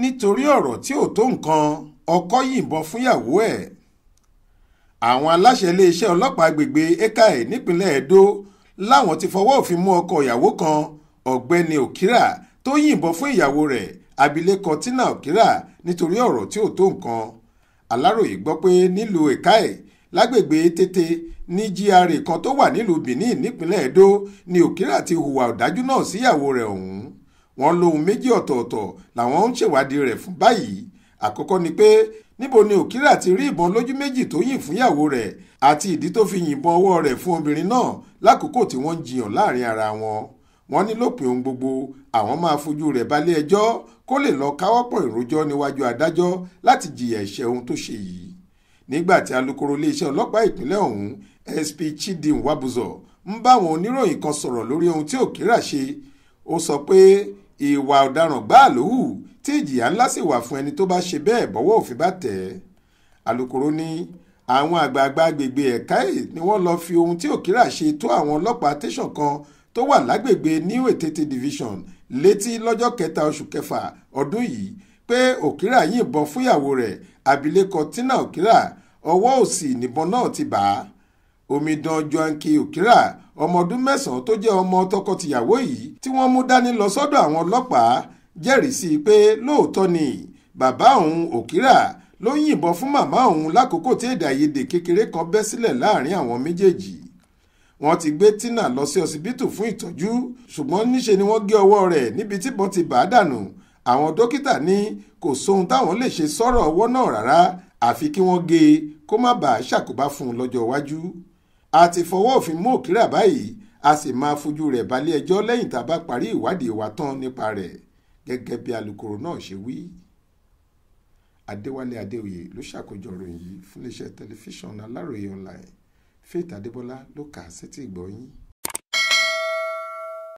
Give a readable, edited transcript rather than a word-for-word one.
nítorí ọ̀rọ̀ tí ò tó nǹkan ọkọ yìnbọn fúnyàwó ẹ̀. Àwọn aláṣẹ iléeṣẹ́ ọlọ́pàá agbègbè Nnkan nípínlẹ̀ Edo láwọn ti fọwọ́ òfin mú ọkọ ìyàwó kan ọ̀gbẹ́ni Okira tó yìnbọn fún ìyàwó rẹ̀ abilékọ Tina Okira nítorí ọ̀rọ̀ tí ò tó nǹkan. Aláròyé gbọ́ pé nílùú Nnkan lágbègbè Tètè ní GRA kan tó wà nílùú Benin nípínlẹ̀ Edo ni Okira ti hùwà ọ̀dájú náà síyàwó rẹ̀ ọ̀hún. Wọ́n lóhun méjì ọ̀tọ̀ọ̀tọ̀ làwọn ń ṣèwádìí rẹ̀ fún báyìí. Àkọ́kọ́ ni pé níbo ni Okira ti rí ìbọn lójú méjì tó yìn fún ìyàwó rẹ̀ àti ìdí tó fi yìnbọn ọwọ́ rẹ̀ fún obìnrin náà lákòókò tí wọ́n ń jiyàn láàrin ara wọn. Wọ́n ní lópin ohun gbogbo àwọn máa fojú rẹ̀ balẹ̀ ẹjọ́ kó lè lọ káwọ́pọ̀ ìrójọ́ níwájú adájọ́ láti jìyà ẹ̀ṣẹ̀ ohun tó ṣe yìí. Nígbà tí alukoro iléeṣẹ́ ọlọ́pàá ìpínlẹ̀ ọ̀hún SP Chidi Nwabuzo ń bá àwọn oníròyìn kan sọ̀rọ̀ lórí ohun tí Okira ṣe, ó sọ pé ìwà ọ̀daràn gbáà ló hù tí ìjìyà ńlá sì wà fún ẹni tó bá ṣe bẹ́ẹ̀ bọ́wọ́ òfin bá tẹ̀ ẹ́. Alukoro ní àwọn àgbààgbà agbègbè Nnkan ni wọ́n lọ fi ohun tí Okira ṣe tó àwọn ọlọ́pàá tẹ̀sán kan tó wà lágbègbè New Etete Division létí lọ́jọ́ 3 oṣù kẹfà ọdún yìí pé Okira yìnbọn fún ìyàwó rẹ̀ abilékọ Tina Okira ọwọ́ òsì níbọn náà ti bà á. Omidan Joanke Okira ọmọ ọdún 9 tó jẹ́ ọmọ tọkọ-tìyàwó yìí tí wọ́n mú dání lọ sọ́dọ̀ àwọn ọlọ́pàá jẹ́rìí sí i pé lóòótọ́ ni bàbá òun Okira ló yìnbọn fún màmá òun lákòókò tí èdè-àìyedè kékeré kan bẹ́ sílẹ̀ láàrin àwọn méjèèjì. Wọ́n ti gbé Tina lọ sí ọsibítù fún ìtọ́jú ṣùgbọ́n níṣe ni wọ́n gé ọwọ́ rẹ̀ níbi tíbọn ti bà á dànù. Àwọn dókítà ní kò sóhun táwọn lè ṣe sọ́rọ̀ ọwọ́ náà rárá àfi kí wọ́n gé e kó má bàa ṣàkóbá fún un lọ́jọ́ iwájú. A ti fọwọ́ òfin mú Okira báyìí a sì máa fojú rẹ̀ balẹ̀ ẹjọ́ lẹ́yìn tá a bá parí ìwádìí wa tán nípa rẹ̀ gẹ́gẹ́ bí alukoro náà ṣe wí. Adéwálé Adéoyè ló ṣàkójọ ìròyìn yìí fún iléeṣẹ́ tẹlifíṣàn Aláròye online. Faith Adébọ́lá ló kà á sétí ìgbọ́ yín.